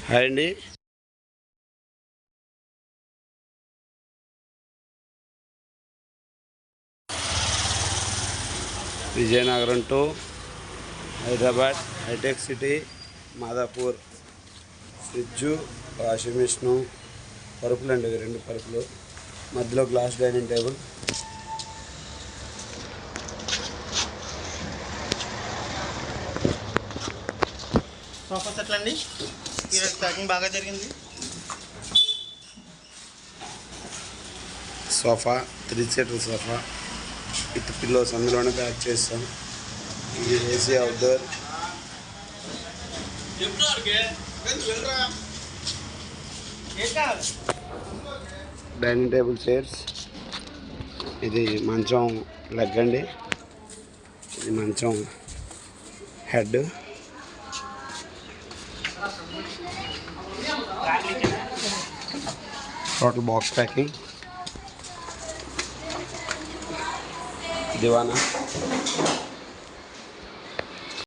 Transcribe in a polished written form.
Hi అండి. Vizianagaram to Hyderabad hitech city Madhapur fridge, washing machine, పరుపులు అండి. 2 పరుపులు, మధ్యలో గ్లాస్ డైనింగ్ టేబుల్. సోఫా సెట్లు అండి. ఈరోజు ప్యాకింగ్ బాగా జరిగింది. Sofa 3 seater sofa with pillows అందులోనే ప్యాక్ చేస్తాం. ఇది AC outdoor. Dining table chairs. ఇది మంచం లెగ్ అండి. ఇది మంచం హెడ్. Total box packing. దివానా.